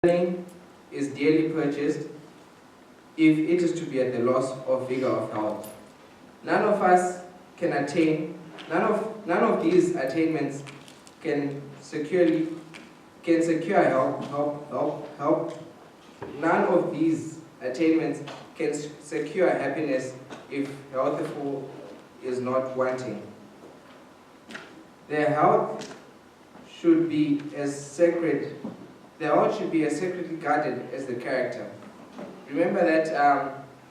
learning is dearly purchased if it is to be at the loss of vigor of health. None of us can attain, none of these attainments can secure help. None of these attainments can secure happiness if healthful is not wanting. Their health should be as sacred. Their health should be as sacredly guarded as the character. Remember that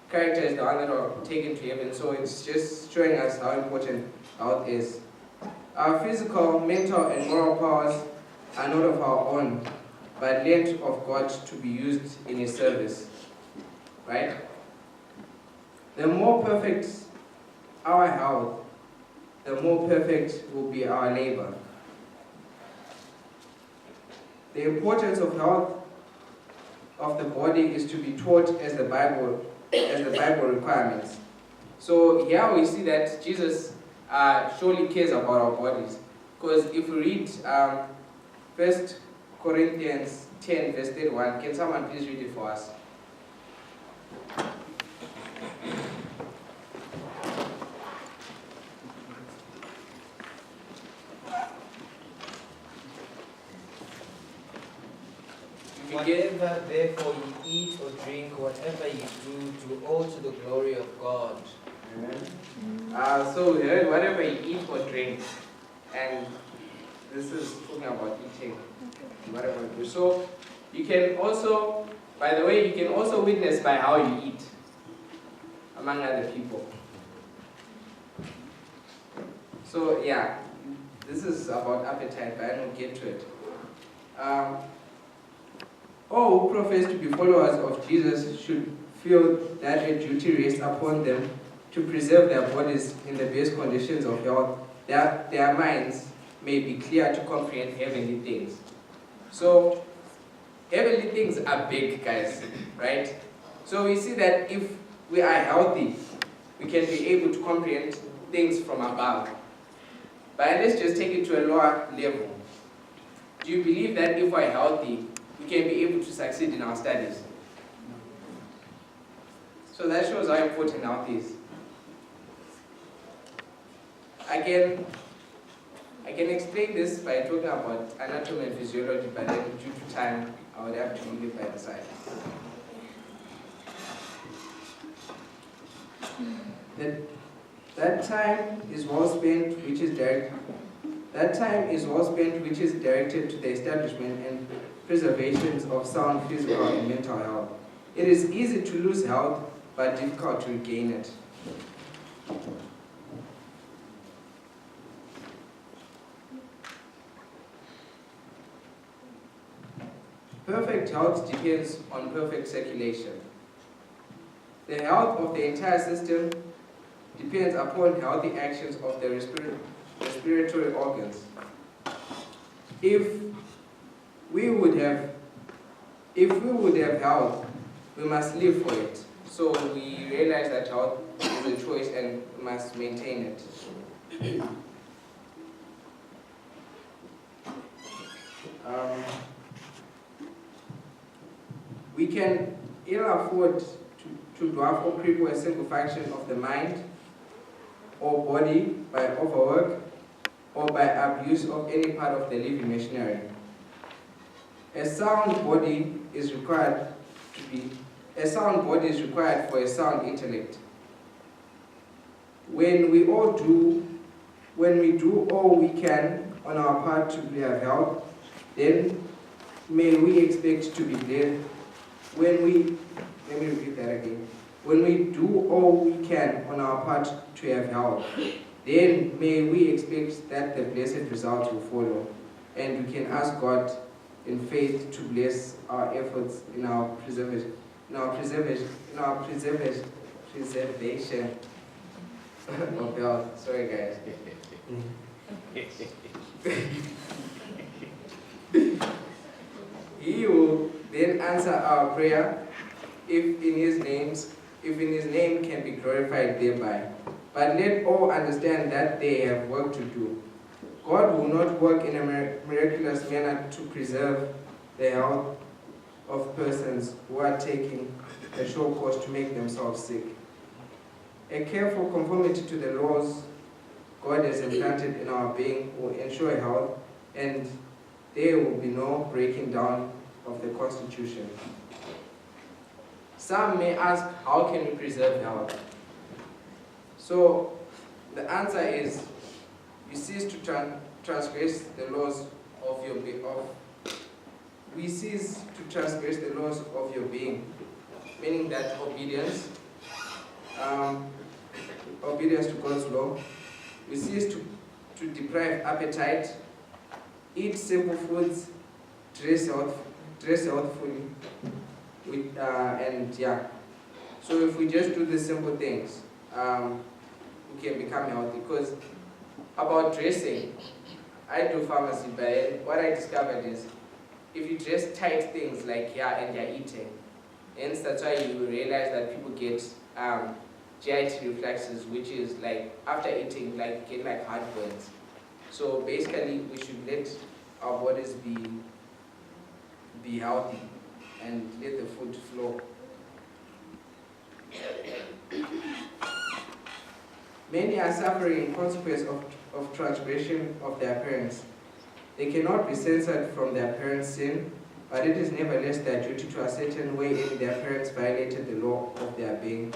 character is the one that are taken to heaven, so it's just showing us how important health is. Our physical, mental, and moral powers are not of our own, but lent of God to be used in His service. Right? The more perfect our health, the more perfect will be our labor. The importance of health of the body is to be taught as the Bible requirements. So here we see that Jesus surely cares about our bodies, because if we read 1 Corinthians 10 verse 31, can someone please read it for us? Whatever therefore you eat or drink, whatever you do all to the glory of God. Amen. So we heard whatever you eat or drink, and this is talking about eating, whatever you do. So you can also, by the way, you can also witness by how you eat, among other people. So yeah, this is about appetite, but I don't get to it. All who profess to be followers of Jesus should feel that a duty rests upon them to preserve their bodies in the best conditions of health, that their minds may be clear to comprehend heavenly things. So, heavenly things are big, guys, right? So we see that if we are healthy, we can be able to comprehend things from above. But let's just take it to a lower level. Do you believe that if we're healthy, we can be able to succeed in our studies? So that shows how important health is. I can explain this by talking about anatomy and physiology, but then due to time, I would have to leave it by the side. That time is well spent, which is directed to the establishment and preservations of sound physical and mental health. It is easy to lose health, but difficult to regain it. Perfect health depends on perfect circulation. The health of the entire system depends upon healthy actions of the respiratory organs. If we would have health, we must live for it. So we realize that health is a choice and we must maintain it. We can ill afford to dwarf or cripple a single function of the mind or body by overwork or by abuse of any part of the living machinery. A sound body is required for a sound intellect. When we do all we can on our part to have health, then may we expect to be blessed. Let me repeat that again. When we do all we can on our part to have health, then may we expect that the blessed results will follow, and we can ask God in faith to bless our efforts in our preservation of health. Sorry, guys. He will then answer our prayer if in His name can be glorified thereby. But let all understand that they have work to do. God will not work in a miraculous manner to preserve the health persons who are taking a sure course to make themselves sick. A careful conformity to the laws God has implanted in our being will ensure health, and there will be no breaking down of the Constitution. Some may ask, how can we preserve health? So, the answer is, you cease to transgress the laws of your we cease to transgress the laws of your being, meaning that obedience to God's law. We cease to deprive appetite, eat simple foods, dress healthfully, and yeah. So if we just do the simple things, we can become healthy. Because about dressing, I do pharmacy, but what I discovered is, if you dress tight things like and you're eating, hence that's why you realize that people get GIT reflexes, which is like after eating, like get like heartburns. So basically, we should let our bodies be healthy and let the food flow. Many are suffering in consequence of transgression of their parents. They cannot be censored from their parents' sin, but it is nevertheless their duty to ascertain wherein their parents violated the law of their being,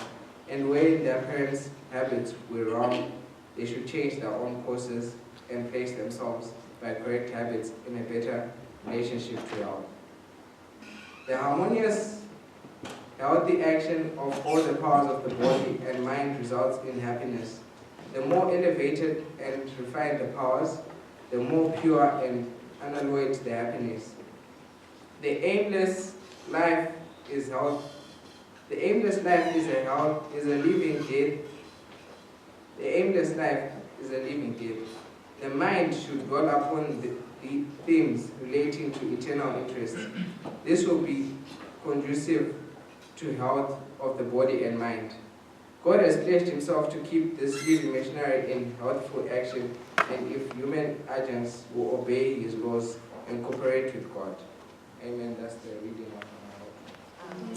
and wherein their parents' habits were wrong. They should change their own courses and place themselves by correct habits in a better relationship to health. The harmonious, healthy action of all the powers of the body and mind results in happiness. The more elevated and refined the powers, the more pure and unalloyed the happiness. The aimless life is health. The aimless life is a living death. The aimless life is a living death. The mind should dwell upon the themes relating to eternal interests. This will be conducive to health of the body and mind. God has pledged himself to keep this living machinery in healthful action, and if human agents will obey his laws and cooperate with God. Amen. That's the reading of our Bible. Amen.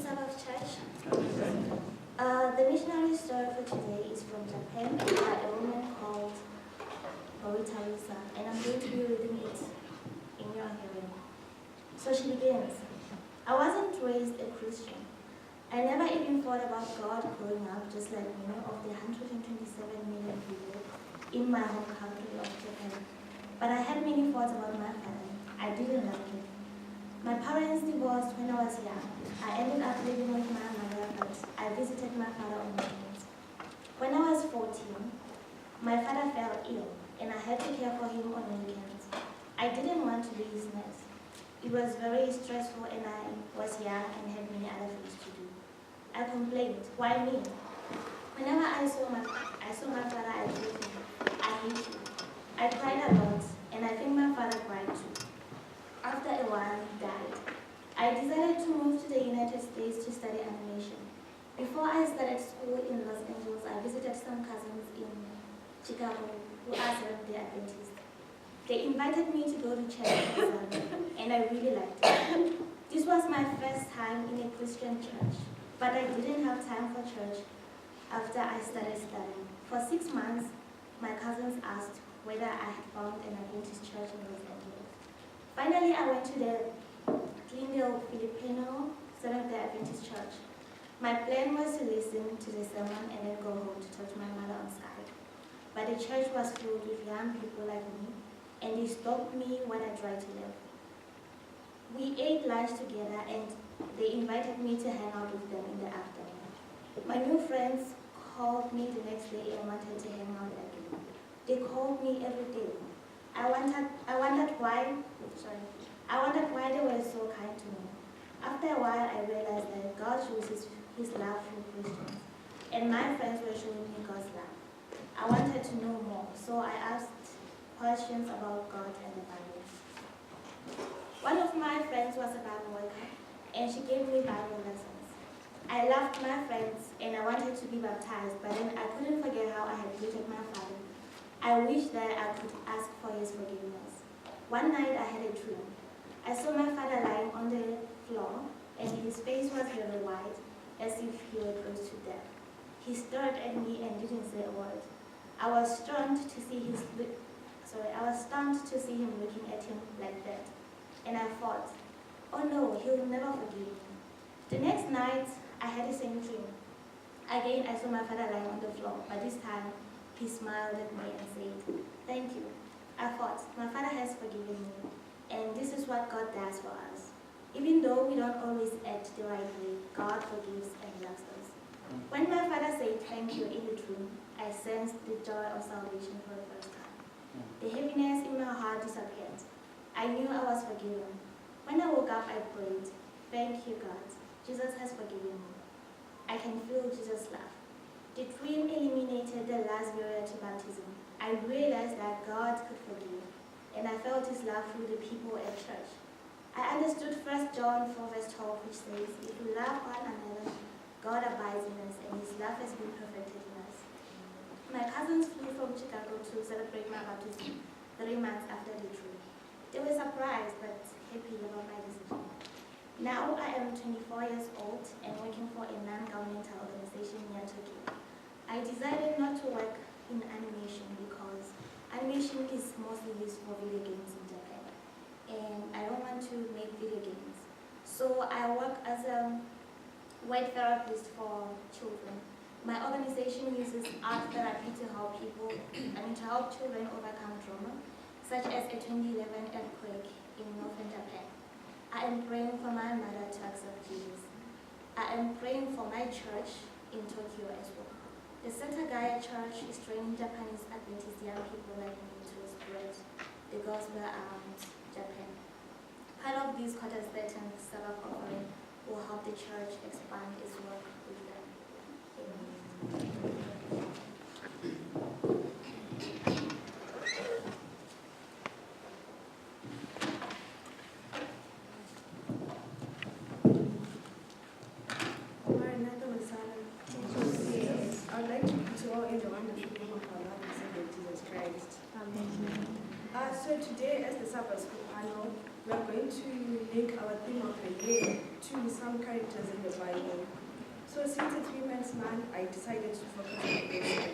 Sabbath Church. The missionary story for today is from Japan by a woman called Teresa, and I'm going to be reading it in your hearing. So she begins. I wasn't raised a Christian. I never even thought about God growing up, just like many of the 127 million people in my home country of Japan. But I had many thoughts about my family. I didn't like it. My parents divorced when I was young. I ended up living with my mother, but I visited my father on weekends. When I was 14, my father fell ill, and I had to care for him on weekends. I didn't want to be his nurse. It was very stressful, and I was young and had many other things to do. I complained, why me? Whenever I saw my father, I told him, I hate you. I cried a lot, and I think my father cried too. After a while, he died. I decided to move to the United States to study animation. Before I started school in Los Angeles, I visited some cousins in Chicago who are Seventh-day Adventists. They invited me to go to church on Sunday, and I really liked it. This was my first time in a Christian church, but I didn't have time for church after I started studying. For 6 months, my cousins asked whether I had found an Adventist church in Los Angeles. Finally, I went to the Glendale Filipino Seventh-day Adventist church. My plan was to listen to the sermon and then go home to talk to my mother on Skype. But the church was filled with young people like me, and they stopped me when I tried to leave. We ate lunch together, and they invited me to hang out with them in the afternoon. My new friends called me the next day and wanted to hang out again. They called me every day. I wondered why they were so kind to me. After a while, I realized that God shows his love through Christians, and my friends were showing me God's love. I wanted to know more, so I asked questions about God and the Bible. One of my friends was a Bible worker. and she gave me Bible lessons. I loved my friends and I wanted to be baptized, but then I couldn't forget how I had greeted my father. I wished that I could ask for his forgiveness. One night I had a dream. I saw my father lying on the floor and his face was very white, as if he were close to death. He stared at me and didn't say a word. I was stunned to see him looking at him like that. And I thought, oh no, he'll never forgive me. The next night, I had the same dream. Again, I saw my father lying on the floor, but this time, he smiled at me and said, thank you. I thought, my father has forgiven me, and this is what God does for us. Even though we don't always act the right way, God forgives and loves us. When my father said thank you in the dream, I sensed the joy of salvation for the first time. The heaviness in my heart disappeared. I knew I was forgiven. When I woke up, I prayed, thank you, God. Jesus has forgiven me. I can feel Jesus' love. The dream eliminated the last barrier to baptism. I realized that God could forgive, and I felt his love through the people at church. I understood 1 John 4 verse 12, which says, if we love one another, God abides in us, and his love has been perfected in us. My cousins flew from Chicago to celebrate my baptism 3 months after the dream. They were surprised but happy about my decision. Now I am 24 years old and working for a non-governmental organization near Tokyo. I decided not to work in animation because animation is mostly used for video games in Japan, and I don't want to make video games. So I work as a white therapist for children. My organization uses art therapy to help to help children overcome trauma, such as a 2011 earthquake in northern Japan. I am praying for my mother to accept Jesus. I am praying for my church in Tokyo as well. The Setagaya Church is training Japanese Adventist young people like me to spread the gospel around Japan. Part of this quarter's Sabbath offering will help the church expand its work with them. Amen. I'd like to put you all in the wonderful name of our Lord and Savior Jesus Christ. Amen. So today, as the Sabbath school panel, we are going to link our theme of the year to some characters in the Bible. So since it's Women's Month, I decided to focus on Esther.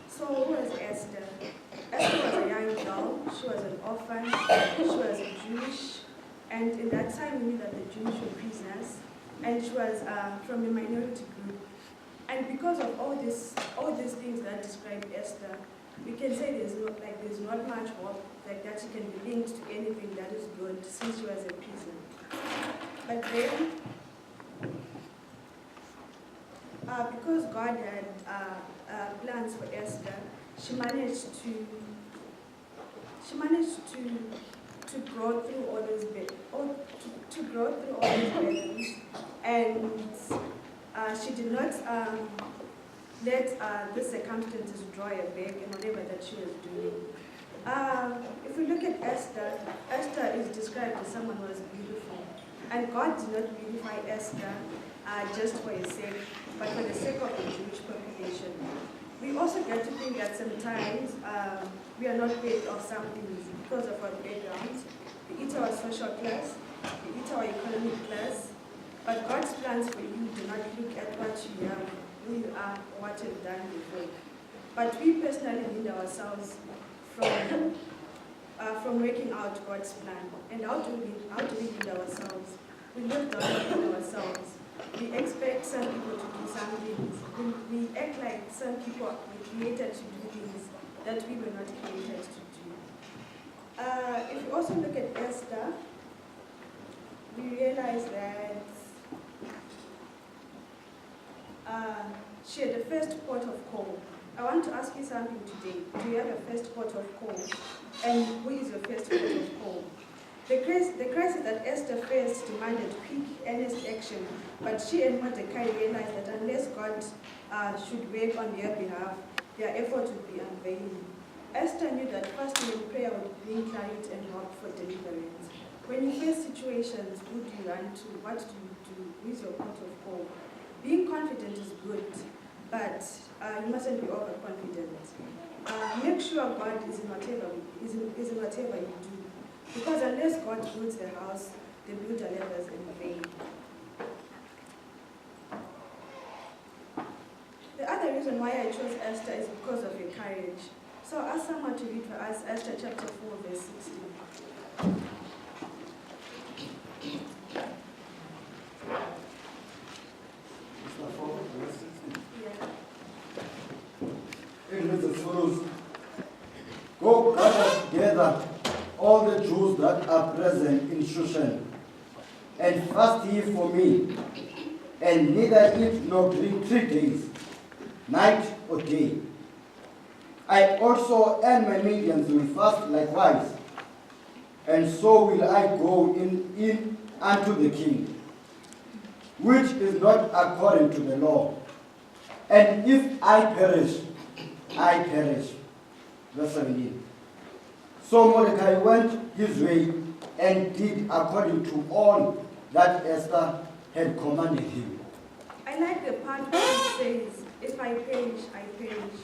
So who was Esther? Esther was a young girl. She was an orphan. She was Jewish. And in that time, we knew that the Jews were prisoners. And she was from a minority group. And because of all these things that describe Esther, we can say there's not much hope that she can be linked to anything that is good since she was a prisoner. But then, because God had plans for Esther, she managed to grow through all those burdens, and she did not let the circumstances draw her back in whatever that she was doing. If we look at Esther, Esther is described as someone who was beautiful. And God did not beautify Esther just for his sake, but for the sake of the Jewish population. We also get to think that sometimes we are not paid off some things because of our backgrounds, be it our social class, be it our economic class. But God's plans for you do not look at what you have, who you are, or what you've done before. But we personally need ourselves from working out God's plan. And how do we lead ourselves? We look down on ourselves. We expect some people to do some things. We act like some people were created to do things that we were not created to do. If you also look at Esther, we realize that she had the first pot of call. I want to ask you something today. Do you have a first pot of call? And who is your first pot of call? The crisis that Esther faced demanded quick, earnest action, but she and Mordecai realized that unless God should work on their behalf, their effort would be unavailing. Esther knew that fasting and prayer would bring clarity and hope for deliverance. When you face situations, who do you run to? What do you do? Who is your point of call? Being confident is good, but you mustn't be overconfident. Make sure God is in whatever you do. Because unless God builds the house, the builder labors in vain. The other reason why I chose Esther is because of her courage. So I'll ask someone to read for us Esther chapter 4, verse 16. It reads as follows. Go gather together all the Jews that are present in Shushan, and fast ye for me, and neither eat nor drink 3 days, night or day. I also and my medians will fast likewise, and so will I go in unto the king, which is not according to the law. And if I perish, I perish. Verse 17. So Mordecai went his way and did according to all that Esther had commanded him. I like the part where it says, if I perish, I perish.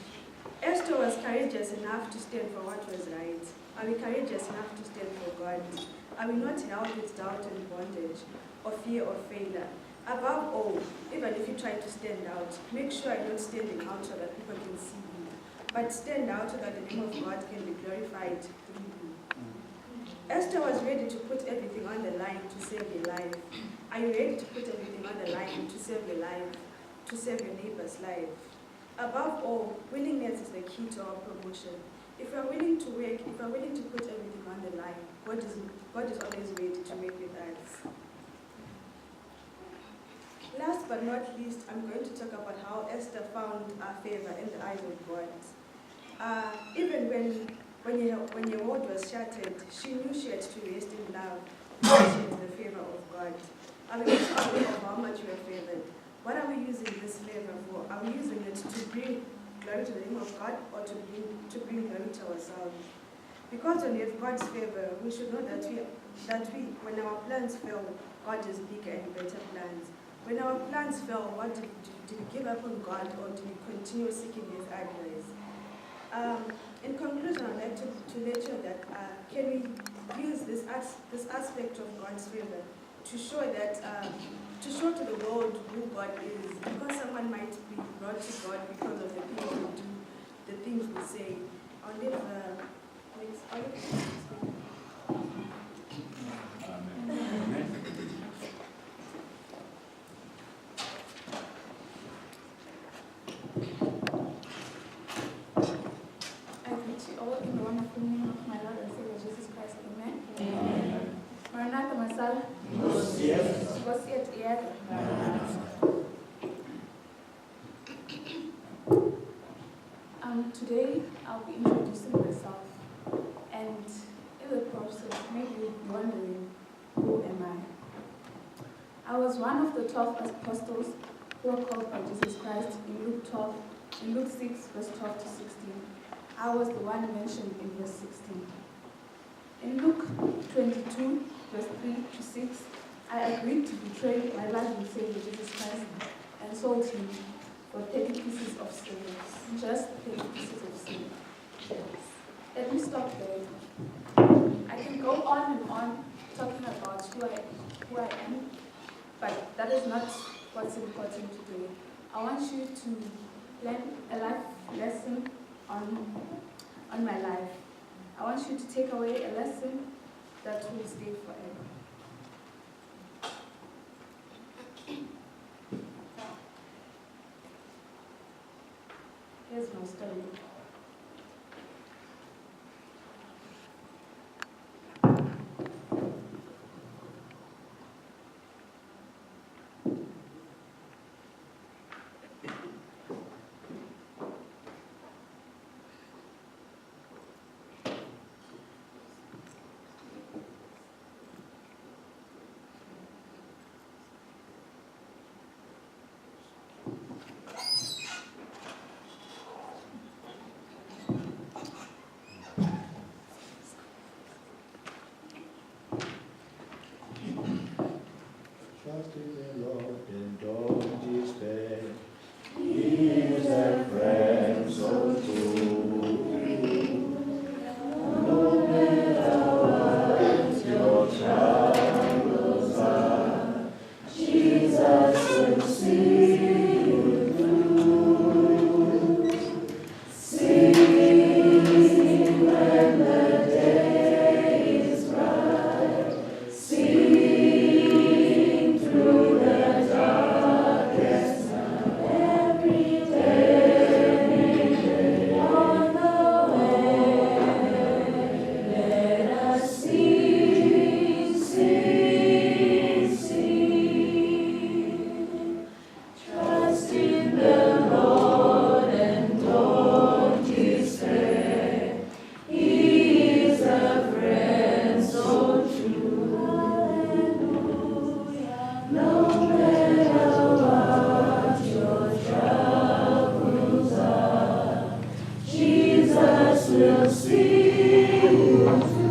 Esther was courageous enough to stand for what was right. Are we courageous enough to stand for God? Are we not held with doubt and bondage, or fear or failure? Above all, even if you try to stand out, make sure you're not standing out so that people can see you, but stand out so that the name of God can be glorified through you. Esther was ready to put everything on the line to save your life. Are you ready to put everything on the line to save your life, to save your neighbor's life? Above all, willingness is the key to our promotion. If we are willing to work, if we are willing to put everything on the line, God is always ready to work with us. Last but not least, I'm going to talk about how Esther found favor in the eyes of God. Even when your world was shattered, she knew she had to rest in love, because she had the favor of God. Are we also aware of how much we are favored? What are we using this favor for? Are we using it to bring glory to the name of God, or to bring glory to ourselves? Because when we have God's favor, we should know that when our plans fail, God has bigger and better plans. When our plans fail, what do we give up on God, or do we continue seeking His advice? In conclusion, I'd like to let you know that can we use this aspect of God's favor to show to the world who God is, because someone might be brought to God because of the things we do, the things we say. I'll leave I greet you all in the wonderful name of my Lord and Savior Jesus Christ. Amen. Amen. Maranatha, Masala. Yes. Gosiet Ied. Today I'll be introducing myself, and in the process, maybe you'll be wondering, who am I? I was one of the 12 apostles who were called by Jesus Christ in Luke 6, verse 12 to 16. I was the one mentioned in verse 16. In Luke 22, verse 3 to 6, I agreed to betray my Lord and Savior Jesus Christ and sold him for 30 pieces of silver. Just 30 pieces of silver. Let me stop there. I can go on and on talking about who I am, but that is not what's important today. I want you to learn a life lesson on my life. I want you to take away a lesson that will stay forever. Here's my story. Trust in the Lord and don't despair. He is a friend so true. No matter what your troubles are, Jesus will see you through. Sing when the day is bright. Sing through the darkest night. Every day on the way. Let us sing, sing, sing. Trust in the Lord and don't despair. He is a friend so true. Hallelujah. No matter what your troubles are, Jesus will see you through.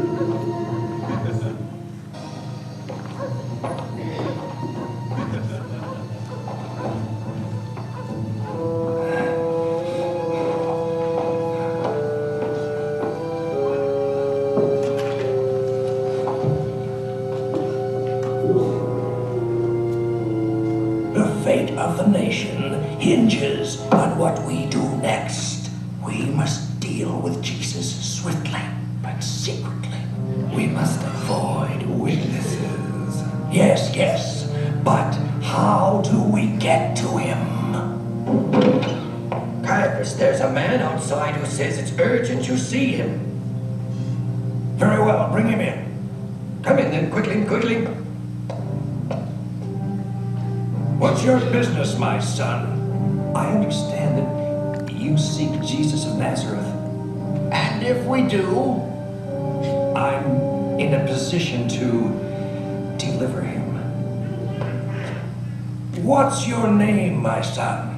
The fate of the nation hinges on what we do next. We must deal with Jesus swiftly, but secretly. We must avoid witnesses. Yes, yes, but how do we get to him? Caiaphas, there's a man outside who says it's urgent you see him. Very well, bring him in. Come in then, quickly, quickly. What's your business, my son? I understand that you seek Jesus of Nazareth. And if we do, I'm in a position to deliver him. What's your name, my son?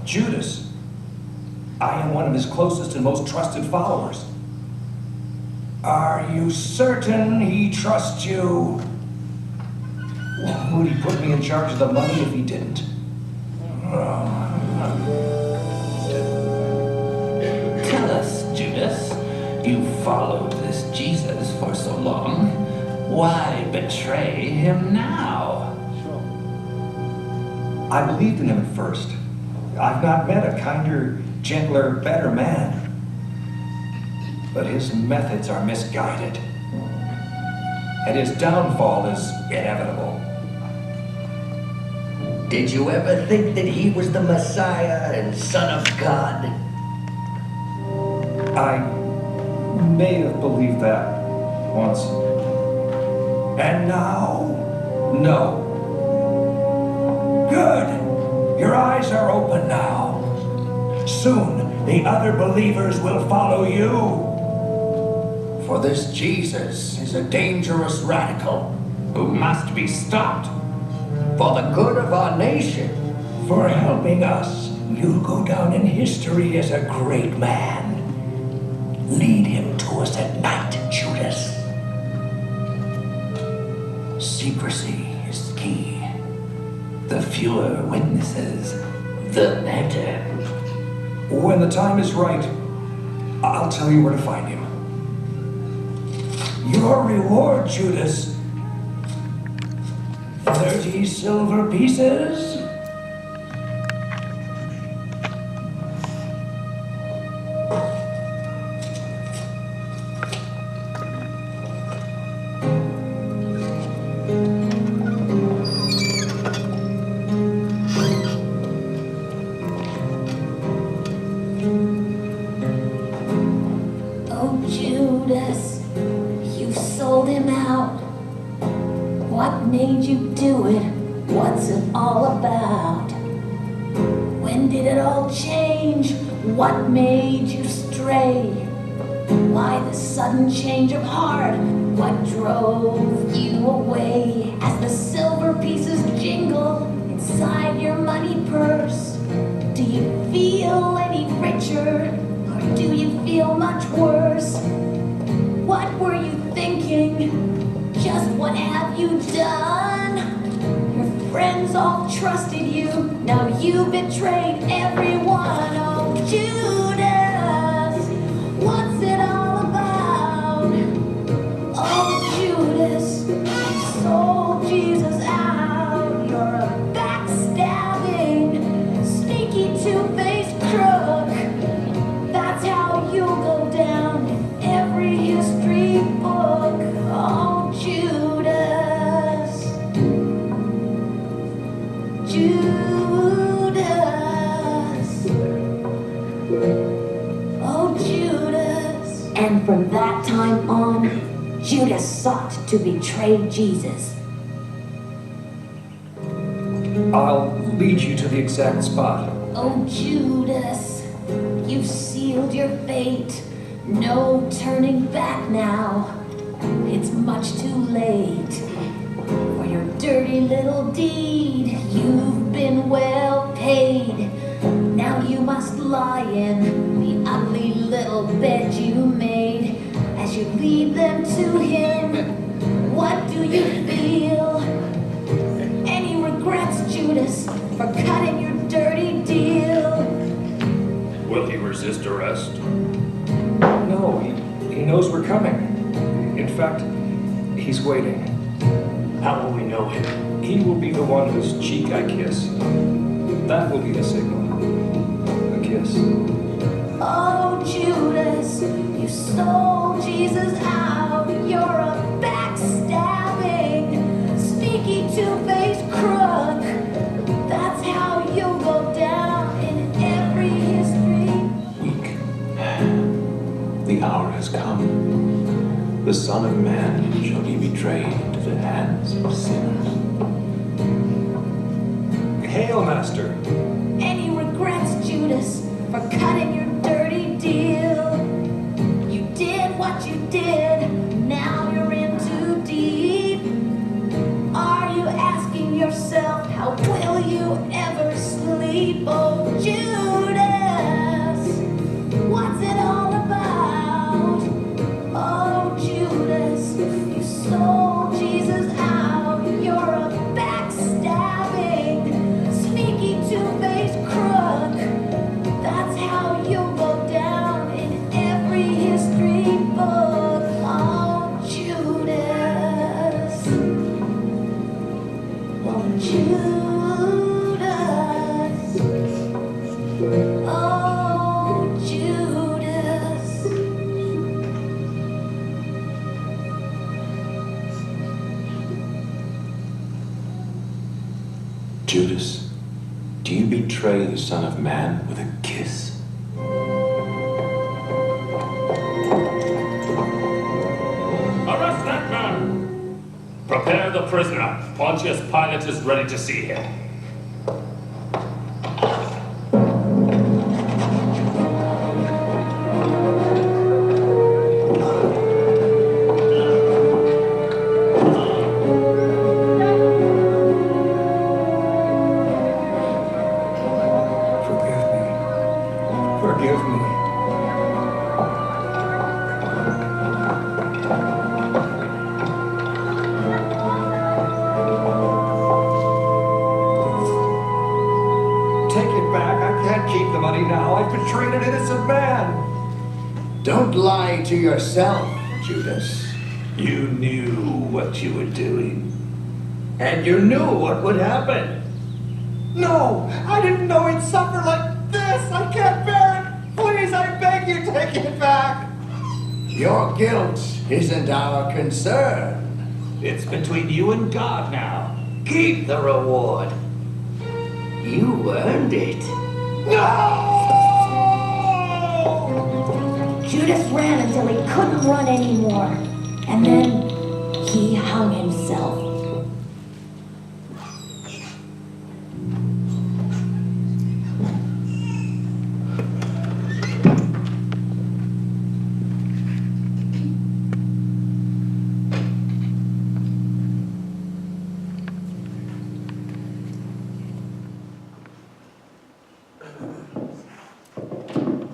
Judas. I am one of his closest and most trusted followers. Are you certain he trusts you? Would he put me in charge of the money if he didn't? Tell us, Judas, you followed this Jesus for so long. Why betray him now? I believed in him at first. I've not met a kinder, gentler, better man. But his methods are misguided. And his downfall is inevitable. Did you ever think that he was the Messiah and Son of God? I may have believed that once. And now, no. Good. Your eyes are open now. Soon, the other believers will follow you. For this Jesus is a dangerous radical who must be stopped. For the good of our nation. For helping us, you'll go down in history as a great man. Lead him to us at night, Judas. Secrecy is key. The fewer witnesses, the better. When the time is right, I'll tell you where to find him. Your reward, Judas. 30 silver pieces? Oh, Judas, you sold him out. What made you do it? What's it all about? When did it all change? What made you stray? Why the sudden change of heart? What drove you away? As the silver pieces jingle inside your money purse, do you feel any richer? Or do you feel much worse? What were you thinking? Just what have you done? friends all trusted you. Now you betrayed everyone. Oh, Judas, what's it all about? Oh, Judas, you sold Jesus out. You're a backstabbing, sneaky, two-faced crook. That's how you'll go down in every history book. Oh, Judas, Judas, oh, Judas. And from that time on, Judas sought to betray Jesus. I'll lead you to the exact spot. Oh, Judas, you've sealed your fate. No turning back now. It's much too late. For your dirty little deed, you've been well paid. Now you must lie in the ugly little bed you made. As you lead them to him, what do you feel? Any regrets, Judas, for cutting your dirty deal? Will he resist arrest? No, he knows we're coming. In fact, he's waiting. How will we know him? He will be the one whose cheek I kiss. That will be the signal. A kiss. Oh, Judas, you sold Jesus out. You're a backstabbing, sneaky, two-faced crook. That's how you'll go down in every history. Weak. The hour has come. The Son of Man shall be betrayed into the hands of sinners. Hail, Master. Any regrets, Judas, for cutting your dirty deal? You did what you did, now you're in too deep. Are you asking yourself, how will you ever sleep? Oh, Judas, what's it all about? Oh, Judas, you sold Jesus out. You're a backstabbing, sneaky, two-faced crook. That's how you'll go down in every history book. Oh, Judas. Oh, Judas. Oh, Judas. Judas, do you betray the Son of Man with a kiss? Arrest that man! Prepare the prisoner. Pontius Pilate is ready to see him. Forgive me. Take it back. I can't keep the money now. I've betrayed an innocent man. Don't lie to yourself, Judas. You knew what you were doing. And you knew what would happen. No, I didn't know he'd suffer like this. I can't bear it. Please, I beg you, take it back. Your guilt isn't our concern. It's between you and God now. Keep the reward. You earned it. No! Judas ran until he couldn't run anymore. And then he hung himself.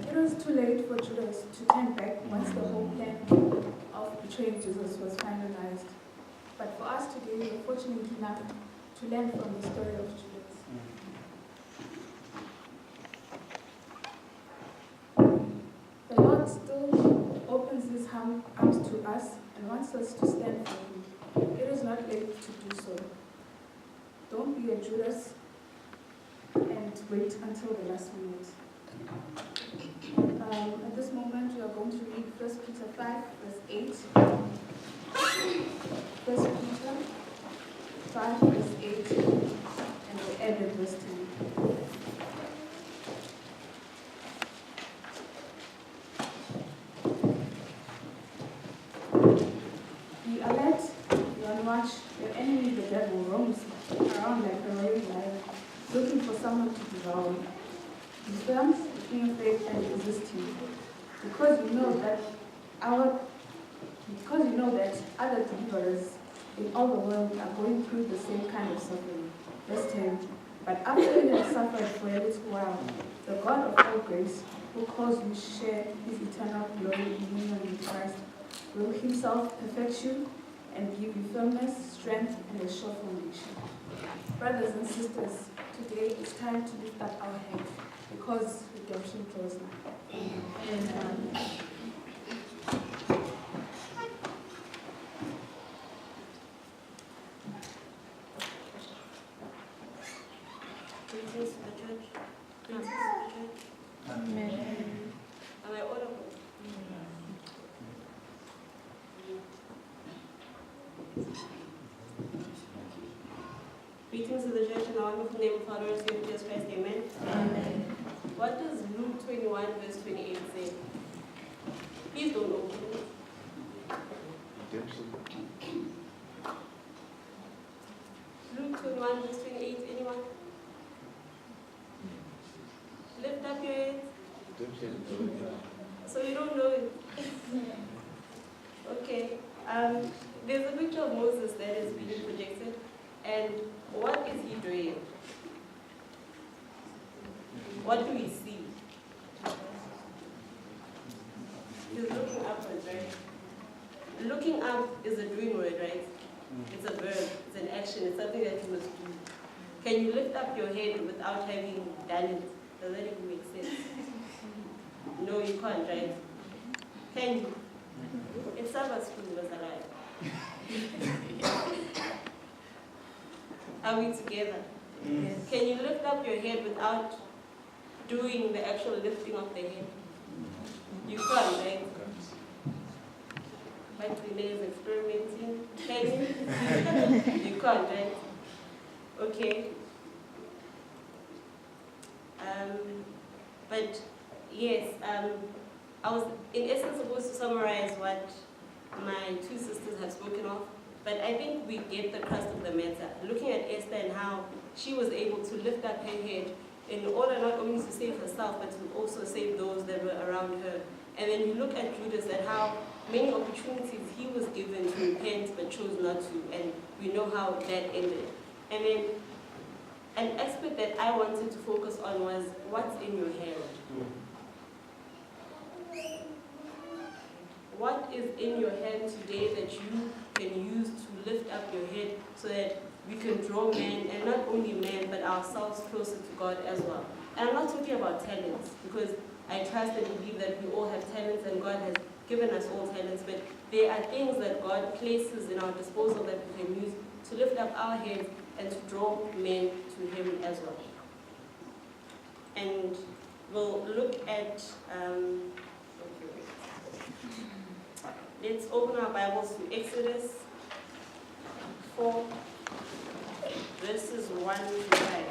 It was too late for Judas to turn back once the whole plan of betraying Jesus was finalized. But for us today, we are fortunate enough to to learn from the story of Judas. The Lord still opens his arms to us and wants us to stand for him. It is not late to do so. Don't be a Judas and wait until the last minute. At this moment, we are going to read 1 Peter 5, verse 8. 1 Peter 5, verse 8, and we'll end at verse 10. Be alert, be on watch. Your enemy, the devil, roams around like a roaring lion, looking for someone to devour. Be firm in your faith and resist him, because you know that other believers in all the world are going through the same kind of suffering. Verse 10. But after you have suffered for a little while, the God of all grace, who calls you share his eternal glory in union with Christ, will himself perfect you and give you firmness, strength, and a sure foundation. Brothers and sisters, today it's time to lift up our heads because redemption draws nigh. Amen. Greetings to the church. Greetings to the church. Amen. Am I audible? Greetings to the church in the wonderful name of our Lord and Savior Jesus Christ. Amen. Amen. What does Luke 21 verse 28 say? Please don't open it. Luke 21 verse 28, anyone? Lift up your heads. So you don't know it. Okay. There's a picture of Moses that is being projected. And what is he doing? What do we see? He's looking upwards, right? Looking up is a doing word, right? It's a verb, it's an action, it's something that you must do. Can you lift up your head without having done it? Does that even make sense? No, you can't, right? Can you? If Sabbath school was alive. Are we together? Yes. Can you lift up your head without doing the actual lifting of the head? You can't, right? But Renee is experimenting. Can you? You can't, right? Okay. But yes, I was in essence supposed to summarize what my two sisters have spoken of, but I think we get the crust of the matter. Looking at Esther and how she was able to lift up her head in order not only to save herself, but to also save those that were around her. And then you look at Judas and how many opportunities he was given to repent but chose not to, and we know how that ended. And then an aspect that I wanted to focus on was what's in your hand. What is in your hand today that you can use to lift up your head so that we can draw men, and not only men, but ourselves closer to God as well? And I'm not talking about talents, because I trust and believe that we all have talents and God has given us all talents, but there are things that God places in our disposal that we can use to lift up our heads and to draw men to Him as well. And we'll look at, let's open our Bibles to Exodus 4, verses 1 to 5.